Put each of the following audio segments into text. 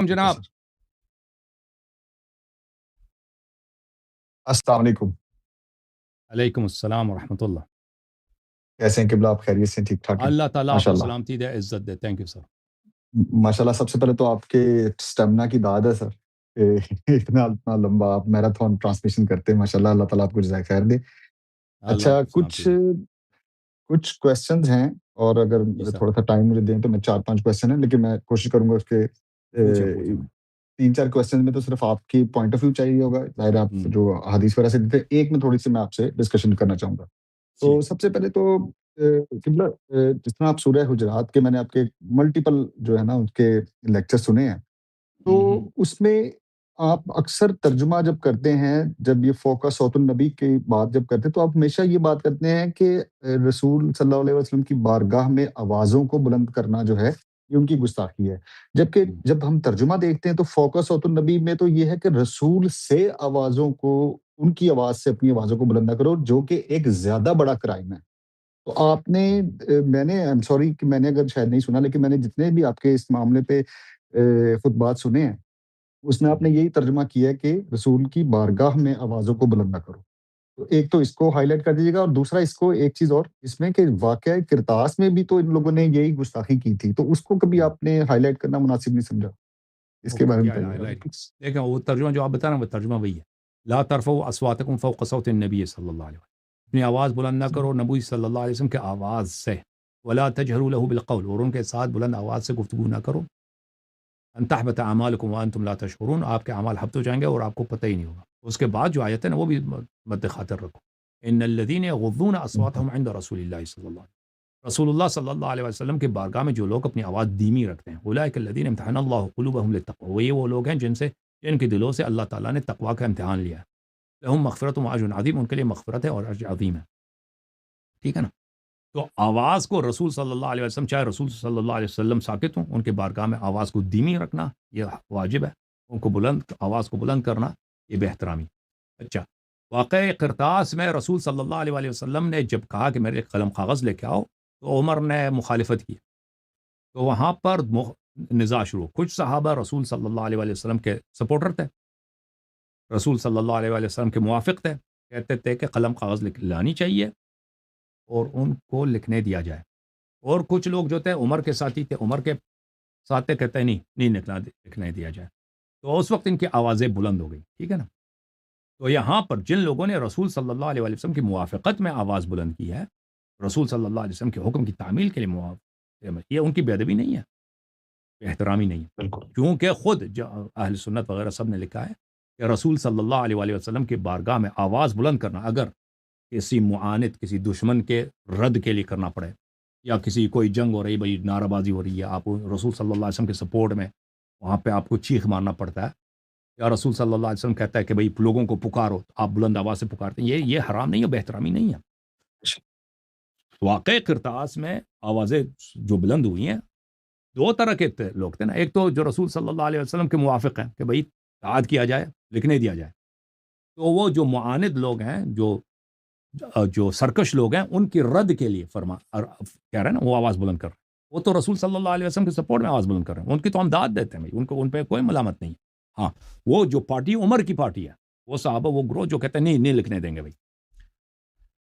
Okay جناب. سر. السلام علیکم. علیکم السلام ورحمۃ اللہ. کیسے ہیں قبلہ؟ آپ خیریت سے ٹھیک ٹھاک ہیں؟ اللہ تعالیٰ آپ ماشاء کو اللہ. سلامتی دے، عزت دے. Thank you sir. ماشاء اللہ. سب سے پہلے تو آپ کے اسٹیمنا کی داد ہے سر کہ اتنا لمبا آپ میراتھن ٹرانسمیشن کرتے ہیں. ماشاء اللہ. اللہ تعالیٰ آپ کو جزائے خیر دے. اللہ اچھا، آپ کو سلامتی دے. کچھ کویسچنز ہیں، اور جی اگر سر، تھوڑا سا ٹائم مجھے دیں تو میں 4-5 کویسچن ہیں، لیکن میں کوشش کروں گا اس کے پوچھیں بھائی. 3-4 کویسچن میں تو صرف آپ کی پوائنٹ آف ویو چاہیے ہوگا. ظاہر ہے آپ جو حدیث وغیرہ سے دیتے ہیں، ایک میں تھوڑی سی میں آپ سے ڈسکشن کرنا چاہوں گا. تو ٹھیک. سب سے پہلے تو قبلہ، جس طرح آپ سورہ حجرات کے، میں نے آپ کے ملٹیپل جو ہے نا اس کے لیکچر سنے ہیں، تو اس میں آپ اکثر ترجمہ جب کرتے ہیں، جب یہ فوق صوت النبی کی بات جب کرتے ہیں، تو آپ ہمیشہ یہ بات کرتے ہیں کہ رسول صلی اللہ علیہ وسلم کی بارگاہ میں آوازوں کو بلند کرنا جو ہے یہ ان کی گستاخی ہے. جبکہ جب ہم ترجمہ دیکھتے ہیں تو فوق صوت النبی میں تو یہ ہے کہ رسول سے آوازوں کو، ان کی آواز سے اپنی آوازوں کو بلند نہ کرو، جو کہ ایک زیادہ بڑا کرائم ہے. تو آپ نے میں نے ایم سوری کہ میں نے اگر شاید نہیں سنا، لیکن میں نے جتنے بھی آپ کے اس معاملے پہ خطبات سنے ہیں، اس میں آپ نے یہی ترجمہ کیا ہے کہ رسول کی بارگاہ میں آوازوں کو بلند نہ کرو. تو ایک تو اس کو ہائی لائٹ کر دیجیے گا، اور دوسرا اس کو ایک چیز اور اس میں کہ واقعہ کرتاس میں بھی تو ان لوگوں نے یہی گستاخی کی تھی، تو اس کو کبھی آپ نے ہائی لائٹ کرنا مناسب نہیں سمجھا؟ اس کے بارے میں کیا بتائیے ہائی گا لائٹ؟ پلیز. دیکھیں، وہ ترجمہ جو آپ بتا رہے ہیں وہ ترجمہ وہی ہے. لا ترفعوا اصواتکم فوق صوت النبی صلی اللہ علیہ وسلم. اپنی آواز بلند نہ کرو نبی صلی اللہ علیہ وسلم کے آواز سے. ولا تجهروا له بالقول، اور ان کے ساتھ بلند آواز سے گفتگو نہ کرو. ان تحبط اعمالکم وانتم لا تشعرون، آپ کے اعمال حبط ہو جائیں گے اور آپ کو پتہ ہی نہیں ہوگا. اس کے بعد جو آیت ہے نا وہ بھی مد خاطر رکھو. ان الذين يغضون اصواتهم عند رسول الله صلی اللہ علیہ وسلم، رسول اللہ صلی اللہ علیہ وسلم کے بارگاہ میں جو لوگ اپنی آواز دھیمی رکھتے ہیں، اولئک الذین امتحن اللہ قلوبهم للتقوى، وہ لوگ ہیں جن کے دلوں سے اللہ تعالیٰ نے تقوی کا امتحان لیا ہے. لہم مغفرۃ واجر عظیم، ان کے لیے مغفرت ہے اور اجر عظیم ہے. ٹھیک ہے نا. تو آواز کو رسول صلی اللہ علیہ وسلم، چاہے رسول صلی اللہ علیہ وسلم ساکت ہوں، ان کے بارگاہ میں آواز کو دھیمی رکھنا یہ واجب ہے. ان کو آواز کو بلند کرنا یہ بہترامی. اچھا، واقع قرطاس میں رسول صلی اللہ علیہ وسلم نے جب کہا کہ میرے قلم کاغذ لے کے آؤ، تو عمر نے مخالفت کی. تو وہاں پر نزاع شروع. کچھ صحابہ رسول صلی اللہ علیہ وسلم کے سپورٹر تھے، رسول صلی اللہ علیہ وسلم کے موافق تھے، کہتے تھے کہ قلم کاغذ لانی چاہیے اور ان کو لکھنے دیا جائے. اور کچھ لوگ جو تھے عمر کے ساتھی تھے، عمر کے ساتھ کہتے ہیں نہیں لکھنے دیا جائے. تو اس وقت ان کی آوازیں بلند ہو گئی. ٹھیک ہے نا. تو یہاں پر جن لوگوں نے رسول صلی اللہ علیہ وسلم کی موافقت میں آواز بلند کی ہے، رسول صلی اللہ علیہ وسلم کے حکم کی تعمیل کے لیے یہ ان کی بے ادبی نہیں ہے، احترامی نہیں ہے. بالکل. کیونکہ خود جو اہل سنت وغیرہ سب نے لکھا ہے کہ رسول صلی اللہ علیہ وسلم کی بارگاہ میں آواز بلند کرنا اگر کسی معاند، کسی دشمن کے رد کے لیے کرنا پڑے، یا کسی کوئی جنگ ہو رہی، بھائی نعرہ بازی ہو رہی ہے، آپ رسول صلی اللہ علیہ وسلم کے سپورٹ میں وہاں پہ آپ کو چیخ مارنا پڑتا ہے، یا رسول صلی اللہ علیہ وسلم کہتا ہے کہ بھائی لوگوں کو پکارو، آپ بلند آواز سے پکارتے ہیں، یہ حرام نہیں ہے، بہترامی نہیں ہے. واقع قرطاس میں آوازیں جو بلند ہوئی ہیں، دو طرح کے لوگ تھے نا. ایک تو جو رسول صلی اللہ علیہ وسلم کے موافق ہیں کہ بھائی اطاعت کیا جائے، لکھنے دیا جائے. تو وہ جو معاند لوگ ہیں، جو سرکش لوگ ہیں، ان کی رد کے لیے کہہ رہے ہیں نا وہ آواز بلند کر رہے ہیں. وہ تو رسول صلی اللہ علیہ وسلم کے سپورٹ میں آواز بلند کر رہے ہیں، ان کی تو ہم داد دیتے ہیں بھائی، ان پہ کوئی ملامت نہیں. ہاں، وہ جو پارٹی عمر کی پارٹی ہے، وہ صحابہ، وہ گروہ جو کہتے ہیں نہیں لکھنے دیں گے بھائی،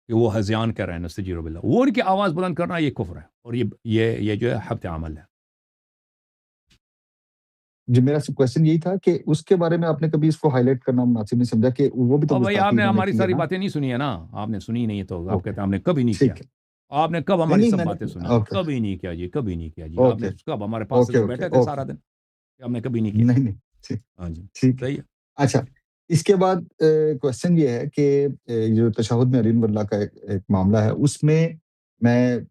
کہ وہ ہذیان کر رہے ہیں، نستجیر باللہ، وہ ان کی آواز بلند کرنا یہ کفر ہے، اور یہ جو ہے حبط عمل ہے. جی، میرا کویشچن یہی تھا کہ اس کے بارے میں آپ نے کبھی اس کو ہائی لائٹ کرنا مناسب نہیں سمجھا کہ وہ بھی تو اور بھائی آپ گستاخی نے انہوں نے ہماری کی ہے ساری نا؟ باتیں نہیں سنی ہے نا، آپ نے سنی نہیں ہے تو آپ اوکے، کہتے ہیں ہم نے کبھی نہیں کیا. ٹھیک ہے. آپ نے کب نہیں ہماری نہیں، سب میں باتیں نے سنی؟ اوکے کبھی نہیں کیا جی، کبھی نہیں کیا جی. آپ نے اوکے کب ہمارے پاس اوکے ادھر اوکے بیٹھے تھے اوکے. سارا دن کہ ہم نے کبھی نہیں کیا؟ نہیں نہیں، ٹھیک ہاں جی، ٹھیک ہے. صحیح ہے. اچھا، اس کے بعد کوشچن یہ ہے کہ جو تشہد میں علیم اللہ کا ایک معاملہ ہے، اس میں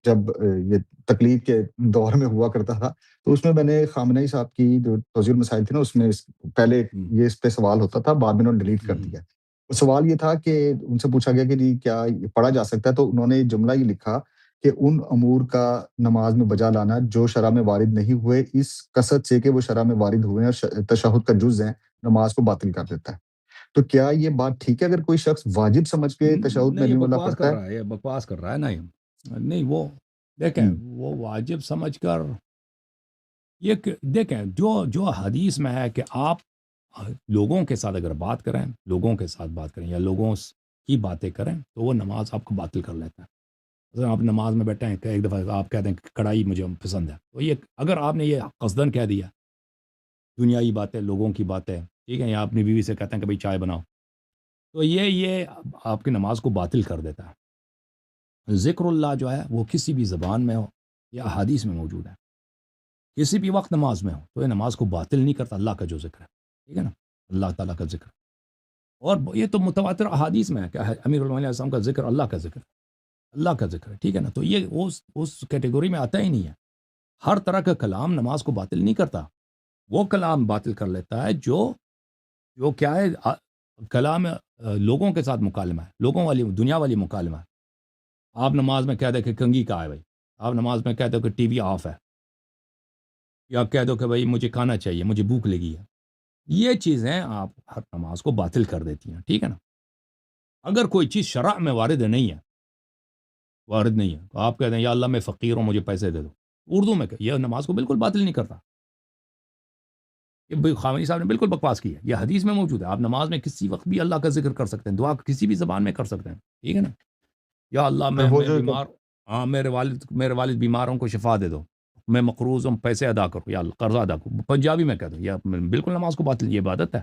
جب یہ تقلید کے دور میں ہوا کرتا تھا، تو اس میں نے خامنئی صاحب کی جو توضیح المسائل تھی نا، اس میں پہلے یہ اس پہ سوال ہوتا تھا، بعد میں انہوں نے ڈیلیٹ کر دیا. وہ سوال یہ تھا کہ ان سے پوچھا گیا کہ جی کیا یہ پڑھا جا سکتا ہے، تو انہوں نے جملہ یہ لکھا کہ ان امور کا نماز میں بجا لانا جو شرع میں وارد نہیں ہوئے، اس قصد سے کہ وہ شرع میں وارد ہوئے ہیں اور تشہد کا جز ہیں، نماز کو باطل کر دیتا ہے. تو کیا یہ بات ٹھیک ہے اگر کوئی شخص واجب سمجھ کے تشہد میں نہیں، یہ علیم اللہ بکواس پڑھتا کر ہے؟ رہا ہے، یہ بکواس کر رہا ہے. نہیں وہ دیکھیں، وہ واجب سمجھ کر یہ دیکھیں جو حدیث میں ہے کہ آپ لوگوں کے ساتھ اگر بات کریں، لوگوں کے ساتھ بات کریں یا لوگوں کی باتیں کریں تو وہ نماز آپ کو باطل کر لیتا ہے۔ اگر آپ نماز میں بیٹھے ہیں کہ ایک دفعہ آپ کہتے ہیں کہ کڑھائی مجھے پسند ہے، تو یہ اگر آپ نے یہ قصدن کہہ دیا، دنیائی باتیں، لوگوں کی باتیں، ٹھیک ہے، یا اپنی بیوی سے کہتے ہیں کہ بھائی چائے بناؤ، تو یہ آپ کی نماز کو باطل کر دیتا ہے۔ ذکر اللہ جو ہے وہ کسی بھی زبان میں ہو یا احادیث میں موجود ہے، کسی بھی وقت نماز میں ہو تو یہ نماز کو باطل نہیں کرتا، اللہ کا جو ذکر ہے، ٹھیک ہے نا، اللہ تعالیٰ کا ذکر۔ اور یہ تو متواتر احادیث میں ہے کہ امیر المومنین علیہ السلام کا ذکر اللہ کا ذکر ہے، اللہ کا ذکر ہے، ٹھیک ہے نا، تو یہ اس کیٹیگری میں آتا ہی نہیں ہے۔ ہر طرح کا کلام نماز کو باطل نہیں کرتا، وہ کلام باطل کر لیتا ہے جو کیا ہے، کلام لوگوں کے ساتھ مکالمہ ہے، لوگوں والی دنیا والی مکالمہ ہے۔ آپ نماز میں کہہ دیں کہ کنگھی کہاں ہے بھائی، آپ نماز میں کہہ دو کہ ٹی وی آف ہے، یا کہہ دو کہ بھائی مجھے کھانا چاہیے، مجھے بھوک لگی ہے، یہ چیزیں آپ ہر نماز کو باطل کر دیتی ہیں، ٹھیک ہے نا۔ اگر کوئی چیز شرع میں وارد نہیں ہے تو آپ کہتے ہیں یا اللہ میں فقیر ہوں، مجھے پیسے دے دو، اردو میں یہ نماز کو بالکل باطل نہیں کرتا۔ یہ خامنی صاحب نے بالکل بکواس کی ہے، یہ حدیث میں موجود ہے، آپ نماز میں کسی وقت بھی اللہ کا ذکر کر سکتے ہیں، دعا کسی بھی زبان میں کر سکتے ہیں، ٹھیک ہے نا۔ یا اللہ پر وہ میں جو بیمار، ہاں میرے والد بیماروں کو شفا دے دو، میں مقروض ہوں، پیسے ادا کرو، یا اللہ قرضہ ادا کرو، پنجابی میں کہہ دو، یا بالکل نماز کو باطل، یہ عبادت ہے،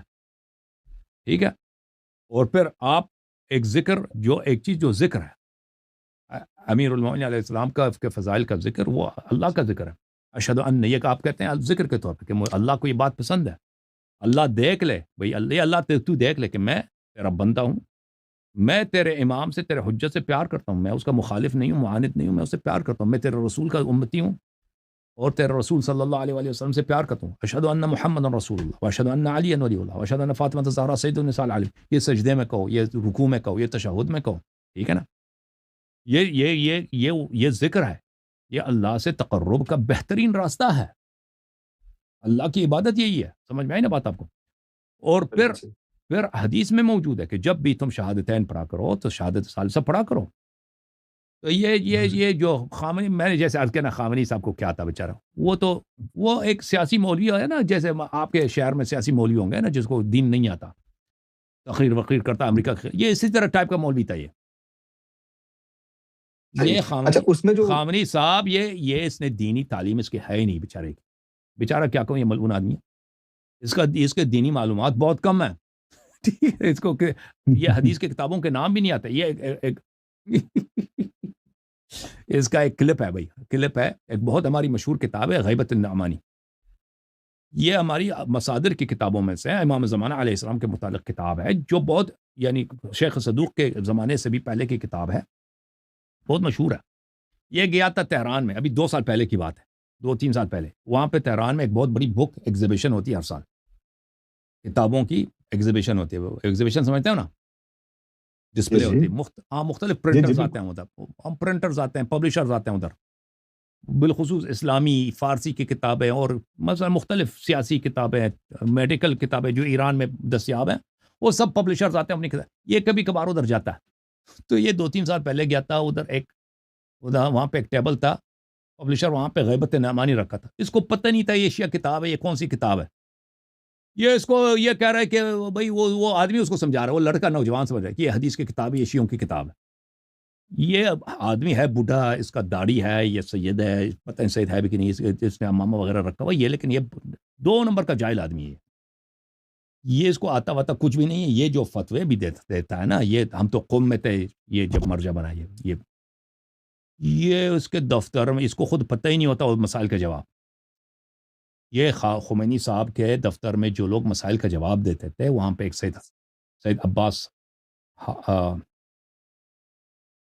ٹھیک ہے۔ اور پھر آپ ایک چیز جو ذکر ہے، امیر المومنین علیہ السلام کا کے فضائل کا ذکر، وہ اللہ کا ذکر ہے۔ اشہد ان، یہ کہ آپ کہتے ہیں ذکر کے طور پہ کہ اللہ کو یہ بات پسند ہے، اللہ دیکھ لے بھئی، اللہ تو دیکھ لے کہ میں تیرا بندہ ہوں، میں تیرے امام سے، تیرے حجت سے پیار کرتا ہوں، میں اس کا مخالف نہیں ہوں، معاند نہیں ہوں، میں اس سے پیار کرتا ہوں، میں تیرے رسول کا امتی ہوں اور تیرے رسول صلی اللہ علیہ وسلم سے پیار کرتا ہوں۔ اشہد ان محمد رسول اللہ واشہد ان علی ولی اللہ واشہد ان فاطمہ الزہرا سید النساء العالمین، یہ سجدے میں کہو، یہ رکوع میں کہو، یہ تشہد میں کہو، ٹھیک ہے نا۔ یہ ذکر ہے، یہ اللہ سے تقرب کا بہترین راستہ ہے، اللہ کی عبادت یہی ہے، سمجھ میں آئی نا بات آپ کو۔ اور بالکل صحیح۔ پھر حدیث میں موجود ہے کہ جب بھی تم شہادتین پڑھا کرو تو شہادت ثالثہ پڑھا کرو۔ تو یہ جو خامنی، میں نے جیسے عرض کیا نا، خامنی صاحب کو کیا تھا بیچارہ، وہ ایک سیاسی مولوی ہے نا، جیسے آپ کے شہر میں سیاسی مولوی ہوں گے نا جس کو دین نہیں آتا، تقریر وقیر کرتا امریکہ یہ اسی طرح ٹائپ کا مولوی تھا یہ صحیح۔ اچھا، خامنی اس میں جو خامنی صاحب، یہ اس نے دینی تعلیم اس کی ہے ہی نہیں بیچارے کی، بیچارہ کیا کہوں، یہ ملعون آدمی ہے، اس کے دینی معلومات بہت کم ہیں، ٹھیک ہے، اس کو کہ یہ حدیث کے کتابوں کے نام بھی نہیں آتے، یہ ایک اس کا ایک کلپ ہے بھائی، کلپ ہے، ایک بہت ہماری مشہور کتاب ہے غیبت النعمانی، یہ ہماری مصادر کی کتابوں میں سے امام زمانہ علیہ السلام کے متعلق کتاب ہے، جو بہت یعنی شیخ صدوق کے زمانے سے بھی پہلے کی کتاب ہے، بہت مشہور ہے۔ یہ گیا تھا تہران میں، ابھی 2 سال پہلے کی بات ہے، 2-3 سال پہلے، وہاں پہ تہران میں ایک بہت بڑی بک ایگزیبیشن ہوتی ہے ہر سال، کتابوں کی ایگزیبیشن ہوتی ہے، وہ ایگزیبیشن سمجھتے ہو نا، جی ڈسپلے جی ہوتی ہے، مختلف جی جی پرنٹرز آتے بالکل ہیں ادھر، ہم پرنٹرز آتے ہیں، پبلشرز آتے ہیں ادھر، بالخصوص اسلامی فارسی کی کتابیں، اور مثلا مختلف سیاسی کتابیں، میڈیکل کتابیں جو ایران میں دستیاب ہیں، وہ سب پبلشرز آتے ہیں اپنی کتاب، یہ کبھی کبھار ادھر جاتا ہے، تو یہ 2-3 سال پہلے گیا تھا ادھر وہاں پہ ایک ٹیبل تھا، پبلشر وہاں پہ غیبت نعمانی رکھا تھا، اس کو پتہ نہیں تھا یہ شیعہ کتاب ہے، یہ کون سی کتاب ہے، یہ کہہ رہا ہے کہ بھائی وہ آدمی اس کو سمجھا رہا ہے، وہ لڑکا نوجوان سمجھ رہا ہے کہ یہ حدیث کی کتاب ہے، یہ شیعوں کی کتاب ہے، یہ آدمی ہے بوڑھا، اس کا داڑھی ہے، یہ سید ہے، پتہ نہیں سید ہے بھی کہ نہیں، اس نے امامہ وغیرہ رکھا ہوا یہ، لیکن یہ 2 نمبر کا جاہل آدمی ہے، یہ اس کو آتا واتا کچھ بھی نہیں ہے، یہ جو فتوے بھی دیتا ہے نا، یہ ہم تو قوم میں تھے، یہ جب مرجع بنا، یہ اس کے دفتر میں، اس کو خود پتہ ہی نہیں ہوتا وہ مسائل کا جواب، یہ خمینی صاحب کے دفتر میں جو لوگ مسائل کا جواب دیتے تھے، وہاں پہ ایک سید عباس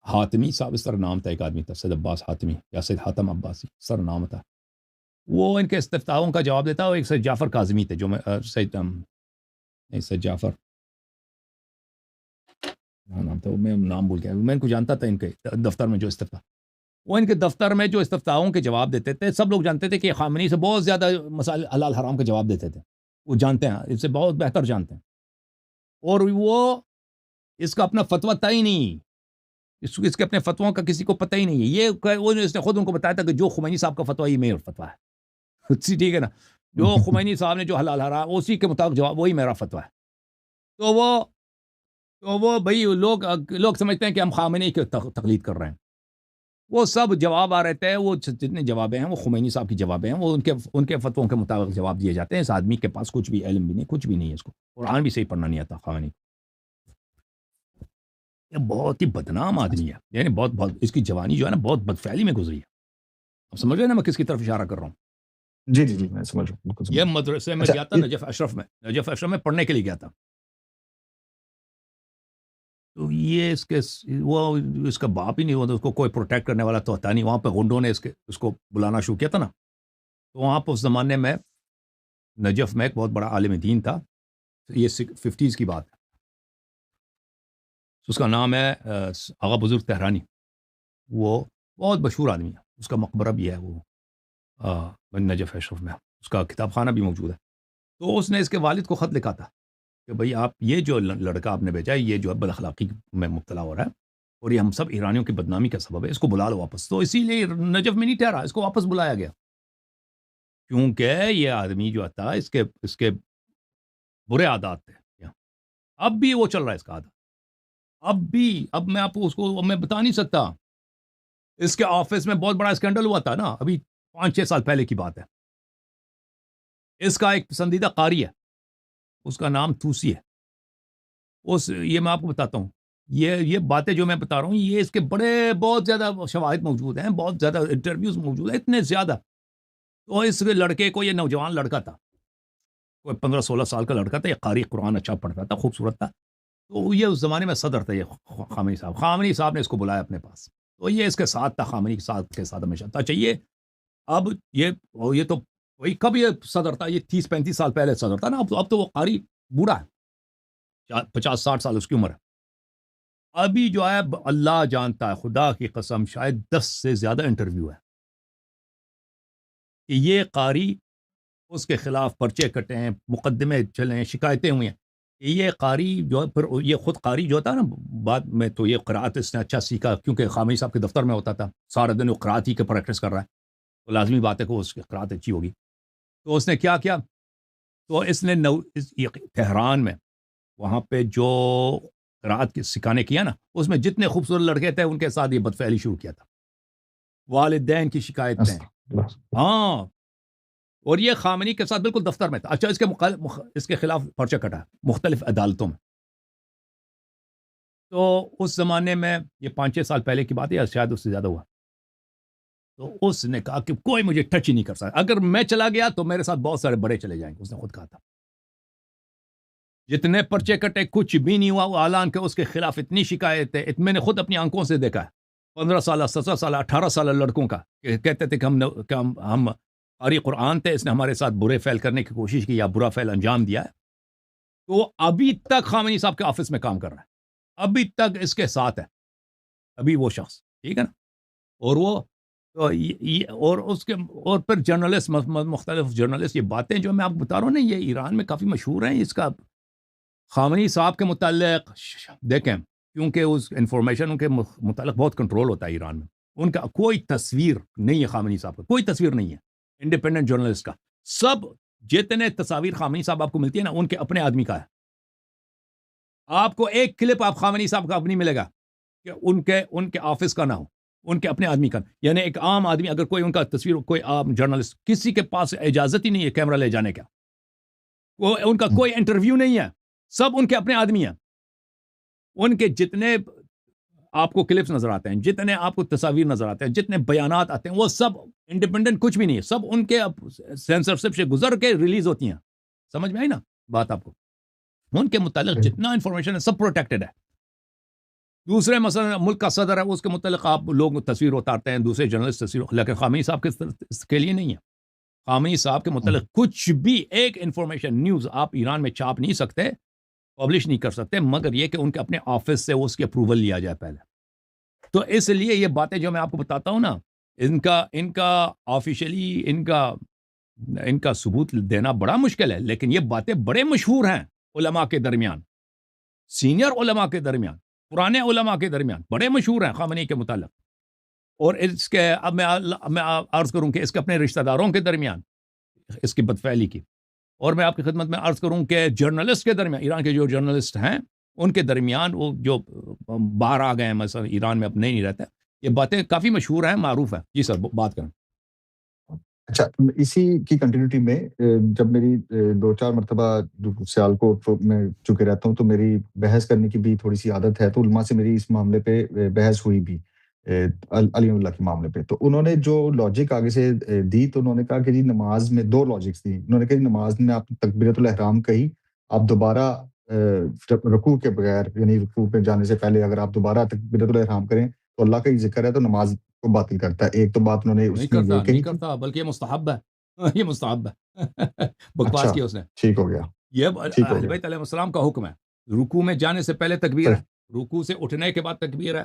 حاتمی صاحب، اس طرح نام تھا، ایک آدمی تھا سید عباس حاتمی یا سید حاتم عباسی، اس طرح نام تھا، وہ ان کے استفتاؤں کا جواب دیتا، وہ ایک سید جعفر کاظمی تھے، جو میں سید جعفر نام تھا، میں نام بھول گیا، میں ان کو جانتا تھا، ان کے دفتر میں جو استفتاء، وہ ان کے دفتر میں جو استفتاؤں کے جواب دیتے تھے، سب لوگ جانتے تھے کہ خامنی سے بہت زیادہ مسائل حلال حرام کے جواب دیتے تھے، وہ جانتے ہیں، اس سے بہت بہتر جانتے ہیں، اور وہ اس کا اپنا فتویٰ تھا ہی نہیں، اس کے اپنے فتووں کا کسی کو پتہ ہی نہیں ہے، اس نے خود ان کو بتایا تھا کہ جو خمینی صاحب کا فتویٰ یہ میرا فتویٰ ہے، ٹھیک ہے نا، جو خمینی صاحب نے جو حلال حرام اسی کے مطابق جواب، وہی میرا فتویٰ ہے. تو وہ بھائی لوگ سمجھتے ہیں کہ ہم خامنئی کی تقلید کر رہے ہیں. وہ سب جواب آ رہتے ہیں، وہ جتنے جوابیں ہیں وہ خمینی صاحب کی جوابیں ہیں، وہ ان کے فتووں کے مطابق جواب دیے جاتے ہیں. اس آدمی کے پاس کچھ بھی علم بھی نہیں، کچھ بھی نہیں ہے، اس کو قرآن بھی صحیح پڑھنا نہیں آتا. خامنئی یہ بہت ہی بدنام آدمی ہے، یعنی بہت اس کی جوانی جو ہے نا بہت بدفعلی میں گزری ہے. اب سمجھ رہے ہیں نا میں کس کی طرف اشارہ کر رہا ہوں؟ جی جی جی میں سمجھ رہا ہوں، بالکل سمجھ یہ رہا ہوں. مدرسے میں اچھا گیا تھا نجف اشرف میں پڑھنے کے لیے گیا تھا. تو یہ اس کا باپ ہی نہیں ہوتا، اس کو کوئی پروٹیکٹ کرنے والا تو ہوتا نہیں. وہاں پہ غنڈوں نے اس کو بلانا شروع کیا تھا نا. تو وہاں پہ اس زمانے میں نجف میں ایک بہت بڑا عالم دین تھا، یہ 50s کی بات ہے. اس کا نام ہے آغا بزرگ تہرانی. وہ بہت مشہور آدمی ہے، اس کا مقبرہ بھی ہے وہ نجف اشرف میں، اس کا کتاب خانہ بھی موجود ہے. تو اس نے اس کے والد کو خط لکھا تھا کہ بھئی آپ یہ جو لڑکا آپ نے بھیجا ہے، یہ جو ہے بد اخلاقی میں مبتلا ہو رہا ہے اور یہ ہم سب ایرانیوں کی بدنامی کا سبب ہے، اس کو بلا لو واپس. تو اسی لیے نجف میں نہیں ٹھہرا، اس کو واپس بلایا گیا، کیونکہ یہ آدمی جو تھا اس کے برے عادات تھے. اب بھی وہ چل رہا ہے اس کا عادت، اب میں آپ کو اس کو میں بتا نہیں سکتا. اس کے آفس میں بہت بڑا اسکینڈل ہوا تھا نا، ابھی 5-6 سال پہلے کی بات ہے. اس کا ایک پسندیدہ قاری ہے، اس کا نام توسی ہے. یہ میں آپ کو بتاتا ہوں، یہ باتیں جو میں بتا رہا ہوں، یہ اس کے بہت زیادہ شواہد موجود ہیں، بہت زیادہ انٹرویوز موجود ہیں، اتنے زیادہ. تو اس لڑکے کو، یہ نوجوان لڑکا تھا، کوئی 15-16 سال کا لڑکا تھا، یہ قاری قرآن اچھا پڑھتا تھا، خوبصورت تھا. تو یہ اس زمانے میں صدر تھا، یہ خامنئی صاحب نے اس کو بلایا اپنے پاس. تو یہ اس کے ساتھ تھا، خامنئی کے ساتھ ہمیشہ تھا. چاہیے اب یہ تو وہی کب یہ صدر تھا، یہ 30-35 سال پہلے صدر تھا نا. اب تو وہ قاری بوڑھا ہے، 50-60 سال اس کی عمر ہے. ابھی جو ہے اللہ جانتا ہے، خدا کی قسم شاید 10 سے زیادہ انٹرویو ہے کہ یہ قاری اس کے خلاف پرچے کٹے ہیں، مقدمے چلے ہیں، شکایتیں ہوئی ہیں. یہ قاری جو ہے، پھر یہ خود قاری جو تھا نا، بعد میں تو یہ قرات اس نے اچھا سیکھا، کیونکہ خامنئی صاحب کے دفتر میں ہوتا تھا سارا دن، وہ قرات ہی کے پریکٹس کر رہا ہے، تو لازمی بات ہے کہ اس کی قرات اچھی ہوگی. تو اس نے کیا کیا، تو اس نے تہران میں وہاں پہ جو قرات کی سکھانے کیا نا، اس میں جتنے خوبصورت لڑکے تھے ان کے ساتھ یہ بدفعلی شروع کیا تھا. والدین کی شکایتیں، ہاں. اور یہ خامنئی کے ساتھ بالکل دفتر میں تھا. اچھا، اس کے خلاف پرچہ کٹا مختلف عدالتوں میں. تو اس زمانے میں یہ 5-6 سال پہلے کی بات ہے، یا شاید اس سے زیادہ ہوا. تو اس نے کہا کہ کوئی مجھے ٹچ ہی نہیں کر سکتا، اگر میں چلا گیا تو میرے ساتھ بہت سارے بڑے چلے جائیں گے. اس نے خود کہا تھا جتنے پرچے کٹے کچھ بھی نہیں ہوا. وہ اعلان کہ اس کے خلاف اتنی شکایت ہے، میں نے خود اپنی آنکھوں سے دیکھا ہے. 15 سالہ 17 سالہ 18 سالہ لڑکوں کا کہ کہتے تھے کہ ہم قاری قرآن تھے، اس نے ہمارے ساتھ برے فعل کرنے کی کوشش کی یا برا فعل انجام دیا ہے. تو ابھی تک خامنئی صاحب کے آفس میں کام کر رہا ہے، ابھی تک اس کے ساتھ ہے ابھی وہ شخص، ٹھیک ہے نا. اور وہ اور پھر جرنلسٹ، مختلف جرنلسٹ، یہ باتیں جو میں آپ کو بتا رہا ہوں نا، یہ ایران میں کافی مشہور ہیں. اس کا خامنئی صاحب کے متعلق دیکھیں، کیونکہ اس انفارمیشن ان کے متعلق بہت کنٹرول ہوتا ہے ایران میں. ان کا کوئی تصویر نہیں ہے، خامنئی صاحب کا کوئی تصویر نہیں ہے انڈیپینڈنٹ جرنلسٹ کا. سب جتنے تصاویر خامنئی صاحب آپ کو ملتی ہے نا، ان کے اپنے آدمی کا ہے. آپ کو ایک کلپ آپ خامنئی صاحب کا نہیں ملے گا کہ ان کے آفس کا نہ ہو، ان کے اپنے آدمی کا. یعنی ایک عام آدمی اگر کوئی ان کا تصویر، کوئی عام جرنلسٹ، کسی کے پاس اجازت ہی نہیں ہے کیمرہ لے جانے کا، ان کا کوئی انٹرویو نہیں ہے، سب ان کے اپنے آدمی ہیں. ان کے جتنے آپ کو کلپس نظر آتے ہیں، جتنے آپ کو تصاویر نظر آتے ہیں، جتنے بیانات آتے ہیں، وہ سب انڈیپینڈنٹ کچھ بھی نہیں ہے، سب ان کے سینسرشپ سے گزر کے ریلیز ہوتی ہیں. سمجھ میں آئی نا بات آپ کو؟ ان کے متعلق جتنا انفارمیشن ہے سب پروٹیکٹڈ ہے. دوسرے مثلا ملک کا صدر ہے، اس کے متعلق آپ لوگ تصویر اتارتے ہیں، دوسرے جرنلسٹ تصویر، لیکن خامنئی صاحب کے لیے نہیں ہے. خامنئی صاحب کے متعلق کچھ بھی ایک انفارمیشن، نیوز آپ ایران میں چھاپ نہیں سکتے، پبلش نہیں کر سکتے، مگر یہ کہ ان کے اپنے آفس سے اس کی اپروول لیا جائے پہلے. تو اس لیے یہ باتیں جو میں آپ کو بتاتا ہوں نا، ان کا آفیشلی ان کا ثبوت دینا بڑا مشکل ہے، لیکن یہ باتیں بڑے مشہور ہیں علماء کے درمیان، سینئر علماء کے درمیان، پرانے علماء کے درمیان بڑے مشہور ہیں خامنئی کے متعلق. اور اس کے اب میں عرض کروں کہ اس کے اپنے رشتہ داروں کے درمیان اس کی بدفعلی کی. اور میں آپ کی خدمت میں عرض کروں کہ جرنلسٹ کے درمیان، ایران کے جو جرنلسٹ ہیں ان کے درمیان، وہ جو باہر آ گئے ہیں مثلا ایران میں اب نہیں رہتے، یہ باتیں کافی مشہور ہیں، معروف ہیں. جی سر بات کریں. اچھا، اسی کی کنٹینیوٹی میں جب میری 2-4 مرتبہ سیالکوٹ میں چکے رہتا ہوں تو میری بحث کرنے کی بھی تھوڑی سی عادت ہے، تو علماء سے میری اس معاملے پہ بحث ہوئی بھی علی اللہ کے معاملے پہ. تو انہوں نے جو لاجک آگے سے دی، تو انہوں نے کہا کہ جی نماز میں 2 لاجکس دی. انہوں نے کہا جی نماز میں آپ تکبیرۃ الاحرام کہی، آپ دوبارہ رکوع کے بغیر، یعنی رکوع پہ جانے سے پہلے اگر آپ دوبارہ تکبیرۃ الاحرام کریں تو اللہ کا ہی ذکر ہے تو نماز کو باطل کرتا ہے. ایک تو بات انہوں نے نہیں اس میں یہ کرتا، نہیں کہی تھی. کرتا، بلکہ یہ مستحب ہے. یہ مستحب ہے. بکواس اچھا، کی اس نے. ٹھیک ہو گیا، یہ ٹھیک ہو اہل گیا. بیت علیہ السلام کا حکم ہے. رکوع میں جانے سے پہلے تکبیر ہے، صحیح. رکوع سے اٹھنے کے بعد تکبیر ہے،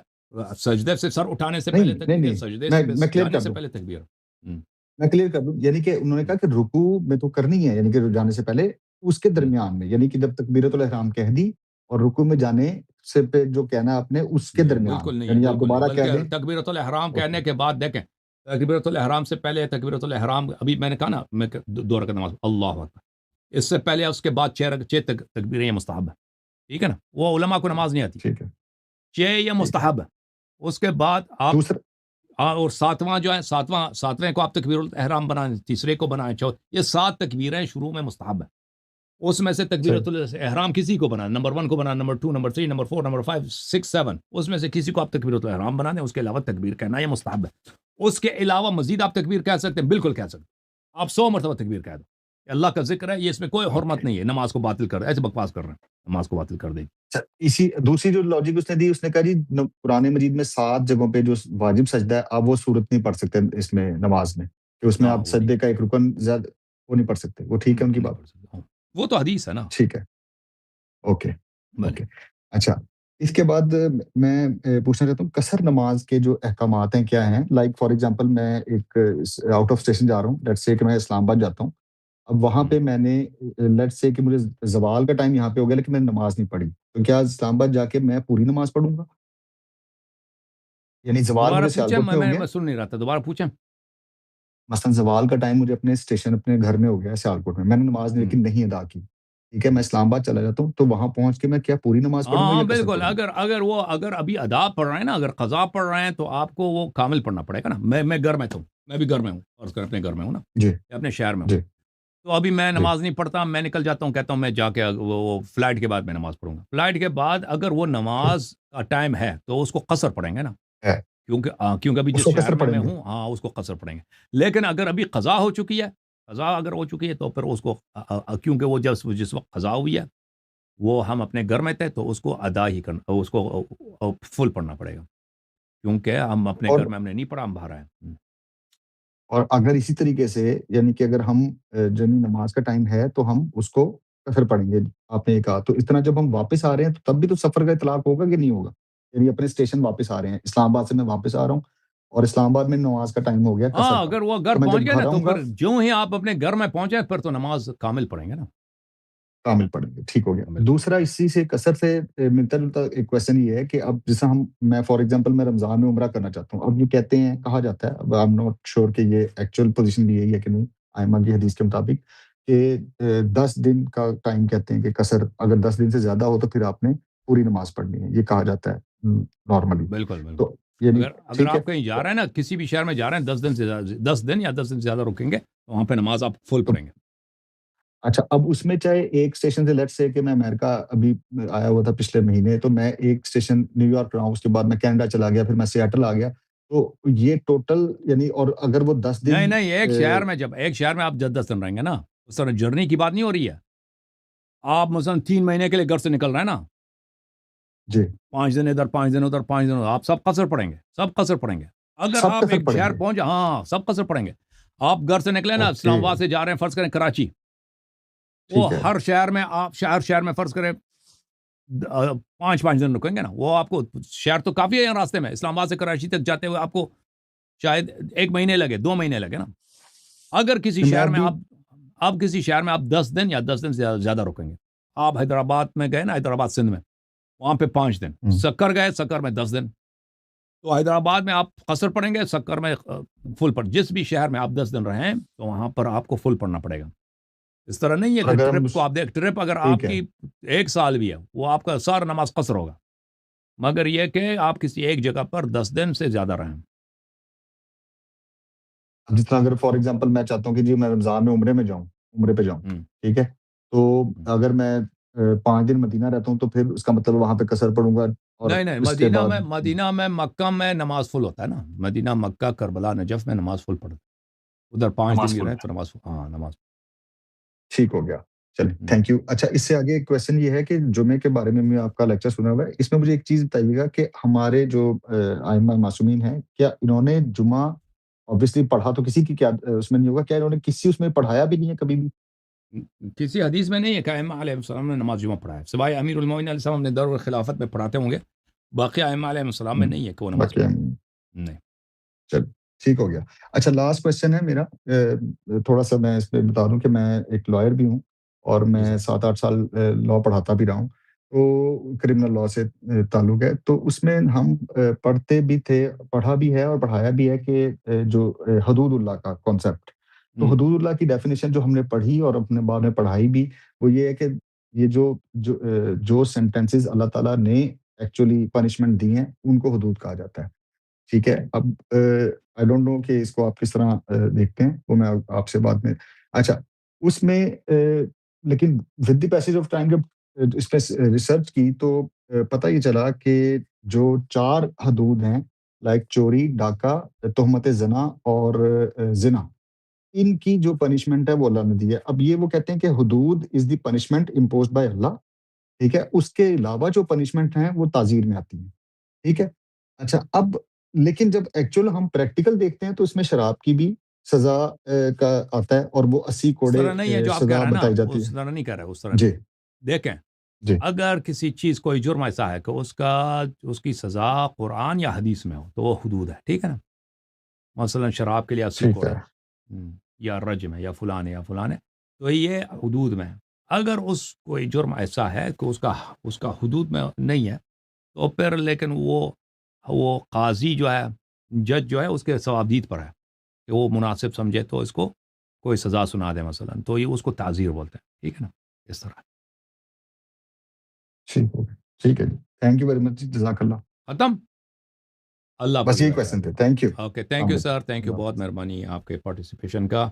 سجدے سے سر اٹھانے سے نہیں پہلے نہیں تکبیر ہے، نہیں، سجدے سے میں کلیئر جانے کر سے دوں، پہلے تکبیر ہے. میں کلیئر کر دوں. یعنی کہ انہوں نے کہا کہ رکوع میں تو کرنی ہے، یعنی کہ جانے سے پہلے، اس کے درمیان میں، یعنی کہ جب تکبیرۃ الاحرام کہہ دی اور رکوع میں جانے سے پہ جو کہنا ہے آپ نے اس کے نہیں، درمیان، بالکل نہیں ہے، یعنی آپ بالکل نہیں، دوبارہ کہہ بلکہ دیں. تکبیرۃ الاحرام اوکے. کہنے کے بعد دیکھیں، تکبیرۃ الاحرام سے پہلے تکبیرۃ الاحرام، ابھی میں نے کہا نا، میں 2 رکعت نماز اللہ اکبر، اس سے پہلے اس کے بعد 6 تکبیریں، یہ مستحب ہے. ٹھیک ہے نا، وہ علماء کو نماز نہیں آتی. ٹھیک ہے، 6 یہ ٹھیک ہے. مستحب ہے. اس کے بعد آپ، دوسرا. اور 7واں جو ہے، 7ویں کو آپ تکبیر الاحرام بنائیں، تیسرے کو بنائیں، یہ 7 تکبیریں شروع میں مستحب ہیں. اس میں سے صحیح. تکبیرۃ الاحرام کسی کو بنائیں، نمبر 1 کو بنائیں، نمبر 2، نمبر 3، نمبر 4، نمبر 5، 6، 7، اس میں سے کسی کو آپ تکبیرۃ الاحرام بنا دیں. اس کے علاوہ تکبیر کہنا یہ مستحب ہے. اس کے علاوہ مزید آپ تکبیر کہہ سکتے ہیں، بالکل کہہ سکتے ہیں. آپ 100 مرتبہ تکبیر کہہ دو، اللہ کا ذکر ہے، یہ اس میں کوئی حرمت اوکے. نہیں ہے. نماز کو باطل کر، ایسے بکواس کر رہے ہیں، نماز کو باطل کر دیں. اچھا، اسی دوسری جو لاجک اس نے دی، اس نے کہا جی قرآن مجید میں 7 جگہوں پہ جو واجب سجدہ ہے آپ وہ صورت نہیں پڑھ سکتے اس میں نماز میں، کہ اس میں ہاں آپ وہ نہیں سجدے پڑھ کا ایک سکتے، رکن زیادہ وہ نہیں پڑھ سکتے. وہ ٹھیک ہے ان کی نہیں بات؟ پڑھ سکتے. ہاں، وہ تو حدیث ہے نا. ٹھیک ہے. اوکے. بھلے. اوکے. اچھا، اس کے بعد میں پوچھنا چاہتا ہوں قصر نماز کے جو احکامات ہیں کیا ہیں. لائک فار ایگزامپل میں ایک آؤٹ آف اسٹیشن جا رہا ہوں، لیٹس سے کہ میں اسلام آباد جاتا ہوں. اب وہاں پہ میں نے لیٹس سے کہ مجھے زوال کا ٹائم یہاں پہ ہو گیا لیکن میں نے نماز نہیں پڑھی، تو کیا اسلام آباد جا کے میں پوری نماز پڑھوں گا؟ یعنی زوال دوبارہ مجھے پوچھیں، سیالکوٹ میں ہو گیا، میں سن نہیں رہا تھا، دوبارہ پوچھیں. مثلا زوال کا ٹائم مجھے اپنے اسٹیشن اپنے گھر میں ہو گیا سیالکوٹ میں نے نماز لیکن نہیں ادا کی. ٹھیک ہے، میں اسلام آباد چلا جاتا ہوں تو وہاں پہنچ کے میں کیا پوری نماز پڑھوں گا ہاں یا قصر بالکل، پڑھوں گا؟ اگر ابھی ادا پڑھ رہے ہیں نا، اگر قضا پڑھ رہے ہیں تو آپ کو وہ کامل پڑھنا پڑے گا نا. میں گھر میں تھا، میں بھی گھر میں ہوں، اور اپنے گھر میں ہوں نا، جی یا اپنے شہر میں ہوں. جی تو ابھی میں جی. نماز نہیں پڑھتا، میں نکل جاتا ہوں، کہتا ہوں میں جا کے وہ فلائٹ کے بعد میں نماز پڑھوں گا. فلائٹ کے بعد اگر وہ نماز کا ٹائم ہے تو اس کو قصر پڑھیں گے نا، ہے، کیونکہ ابھی اس جس کو شہر قصر میں پڑھیں گے. ہوں، ہاں اس کو قصر پڑیں گے. لیکن اگر ابھی قضا ہو چکی ہے، قضا اگر ہو چکی ہے تو پھر اس کو کیونکہ وہ جس وقت قضا ہوئی ہے وہ ہم اپنے گھر میں تھے تو اس کو ادا ہی کرنا، اس کو فل پڑھنا پڑے گا، کیونکہ ہم اپنے اور گھر میں ہم نے نہیں پڑھا، ہم باہر آئے. اور اگر اسی طریقے سے یعنی کہ اگر ہم جب نماز کا ٹائم ہے تو ہم اس کو قصر پڑھیں گے، آپ نے یہ کہا، تو اس طرح جب ہم واپس آ رہے ہیں تو تب بھی تو سفر کا اطلاق ہوگا کہ نہیں ہوگا؟ یعنی اپنے اسٹیشن واپس آ رہے ہیں، اسلام آباد سے میں واپس آ رہا ہوں اور اسلام آباد میں نماز کا ٹائم ہو گیا قصر ہاں کا، اگر وہ گھر تو میں پہنچ جب گئے گھر نا تو آؤں گا پھر جو ہی آپ اپنے گھر میں پہنچے پھر تو نماز کامل پڑھیں گے نا. کامل پڑھیں گے. ٹھیک ہو گیا. کامل پڑھیں دوسرا اسی سے قصر سے ملتا جلتا ایک کویشچن یہ ہے کہ اب جیسا میں فار ایگزامپل میں رمضان میں عمرہ کرنا چاہتا ہوں، اب یہ کہتے ہیں، کہا جاتا ہے، اب آئی ایم ناٹ شیور کہ یہ ایکچوئل پوزیشن بھی یہی ہے کہ نہیں، ائمہ کی حدیث کے مطابق کہ 10 دن کا ٹائم کہتے ہیں کہ قصر اگر 10 دن سے زیادہ ہو تو پھر آپ نے پوری نماز پڑھنی ہے، یہ کہا جاتا ہے نارملی. بالکل بالکل. تو یعنی اگر ٹھیک ہے. آپ کہیں جا رہے ہیں نا، کسی بھی شہر میں جا رہے ہیں، 10 دن یا 10 دن سے زیادہ رکیں گے تو وہاں پہ نماز آپ فل تو پڑھیں گے. اچھا، اب اس میں چاہے ایک اسٹیشن سے لیٹس سے کہ میں امریکہ ابھی آیا ہوا تھا پچھلے مہینے، تو میں ایک اسٹیشن نیو یارک رہا ہوں، اس کے بعد میں کینیڈا چلا گیا، پھر میں سیاٹل آ گیا، تو یہ ٹوٹل یعنی، اور اگر وہ 10 نہیں دن نہیں، ایک شہر میں آپ 10 دن رہیں گے نا، اس طرح جرنی کی بات نہیں ہو رہی ہے. آپ مثلا 3 مہینے کے لیے گھر سے نکل رہے ہیں نا، جی 5 دن ادھر، 5 دن ادھر، 5 دن ادھر، آپ سب قصر پڑیں گے، سب قصر پڑیں گے. اگر سب آپ قصر ایک پڑیں شہر گے. پہنچ، ہاں سب قصر پڑیں گے. آپ گھر سے نکلے نا، اوکے. اسلام آباد سے جا رہے ہیں فرض کریں کراچی، وہ ٹھیک ہے. ہر شہر میں آپ شہر میں فرض کریں 5 دن رکیں گے نا، وہ آپ کو شہر تو کافی ہے راستے میں، اسلام آباد سے کراچی تک جاتے ہوئے آپ کو شاید 1 مہینے لگے، 2 مہینے لگے نا. اگر کسی میں شہر میں ابھی آپ کسی شہر میں آپ 10 دن یا 10 دن سے زیادہ رکیں گے، آپ حیدرآباد میں گئے نا، حیدرآباد سندھ میں، وہاں پہ 5 دن، سکر گئے، سکر میں 10 دن، تو حیدرآباد میں آپ قصر پڑھیں گے، سکر میں فل پڑھ، جس بھی شہر میں آپ 10 دن رہیں تو وہاں پر آپ کو فل پڑھنا پڑے گا. اس طرح نہیں ہے اور کہ اگر ہم ٹرپ کو آپ دیکھ، ٹرپ اگر ٹھیک آپ ہے، کی 1 سال بھی ہے وہ آپ کا سارا نماز قصر ہوگا، مگر یہ کہ آپ کسی ایک جگہ پر 10 دن سے زیادہ رہیں. جس طرح اگر فار ایگزامپل میں چاہتا ہوں کہ جی میں رمضان میں عمرے پہ جاؤں، ہوں، ٹھیک ہے؟ تو ہوں. اگر میں 5 دن مدینہ رہتا ہوں تو پھر اس کا مطلب وہاں پہ قصر پڑھوں گا اور نہیں نہیں، اس کے بعد مدینہ میں مکہ میں نماز فل ہوتا ہے نا، مدینہ مکہ کربلا نجف میں نماز فل پڑھتا ہے. ادھر 5 دن نماز بھی پڑھوں رہیں گا. تو نماز ہاں نماز. ٹھیک ہو گیا، چلیں ہوں. Thank you. اچھا اس سے آگے ایک کویشچن یہ ہے کہ جمعے کے بارے میں آپ کا لیکچر سنا ہوا ہے، اس میں مجھے ایک چیز بتائیے گا کہ ہمارے جو ائمہ معصومین ہیں، کیا انہوں نے جمعہ obviously پڑھا تو کسی کی کیا اس میں نہیں ہوگا، کیا انہوں نے کسی اس میں پڑھایا بھی نہیں ہے کبھی بھی؟ کسی حدیث میں نہیں ہے کہ ائمہ علیہ السلام نے نماز جمعہ پڑھا ہے، سوائے امیر المومنین علیہ السلام نے دور خلافت میں پڑھاتے ہوں گے، باقی ائمہ علیہ السلام میں نہیں ہے کہ وہ نماز باقی پڑھا. نہیں. چل ٹھیک ہو گیا. اچھا لاسٹ کویشچن ہے میرا، تھوڑا سا میں اس پہ بتا دوں کہ میں ایک لائر بھی ہوں اور جی میں سر. 7-8 سال لا پڑھاتا بھی رہا ہوں، تو کرمنل لا سے تعلق ہے. تو اس میں ہم پڑھتے بھی تھے، پڑھا بھی ہے اور پڑھایا بھی ہے کہ جو حدود اللہ کا کانسیپٹ، تو ہوں. حدود اللہ کی ڈیفینیشن جو ہم نے پڑھی اور اپنے بعد میں پڑھائی بھی، وہ یہ ہے کہ یہ جو سینٹینسز اللہ تعالیٰ نے ایکچولی پنشمنٹ دی ہیں ان کو حدود کہا جاتا ہے. ٹھیک ہے، اب آئی ڈونٹ نو کہ اس کو آپ کس طرح دیکھتے ہیں، وہ میں آپ سے بعد میں. اچھا اس میں لیکن with the passage of time جب اس پہ ریسرچ کی تو پتہ یہ چلا کہ جو 4 حدود ہیں لائک چوری، ڈاکہ، تہمت زنا اور زنا، ان کی جو پنشمنٹ ہے وہ اللہ نے دی ہے. اب یہ وہ کہتے ہیں کہ حدود از دی پنشمنٹ امپوزڈ بائی اللہ، ٹھیک ہے، اس کے علاوہ جو پنشمنٹ ہیں وہ تعزیر میں آتی ہیں، ٹھیک ہے. اچھا اب لیکن جب ایکچوئل ہم پریکٹیکل دیکھتے ہیں تو اس میں شراب کی بھی سزا کا آتا ہے اور وہ 80 اس کوڑے طرح نہیں ہے جو آپ کہہ سزا رہے ہیں نا، بتائی جاتی اس ہے. طرح نہیں کہہ رہے، اس طرح نہیں جی ہے. دیکھیں، جی اگر کسی چیز کوئی جرم ایسا ہے کہ اس کی سزا قرآن یا حدیث میں ہو تو وہ حدود ہے، ٹھیک ہے نا. مثلا شراب کے لیے 80 ٹھیک کوڑے، ہے. یا رجم ہے یا فلاں ہے یا فلاں ہے، تو یہ حدود میں ہے. اگر کوئی جرم ایسا ہے کہ اس کا حدود میں نہیں ہے تو پھر لیکن وہ قاضی جو ہے، جج جو ہے، اس کے ثوابدید پر ہے کہ وہ مناسب سمجھے تو اس کو کوئی سزا سنا دے مثلا، تو یہ اس کو تعزیر بولتے ہیں، ٹھیک ہے نا. اس طرح ٹھیک ہے ٹھیک ہے جی، تھینک یو ویری مچ، جزاک اللہ. ختم. اللہ آپ کو بس یہی جزائے خیر. کویشچن تھے. Thank you. اوکے، السلام تھینک یو علیکم. سر، تھینک یو، اللہ بہت حافظ. مہربانی آپ کے پارٹیسپیشن کا.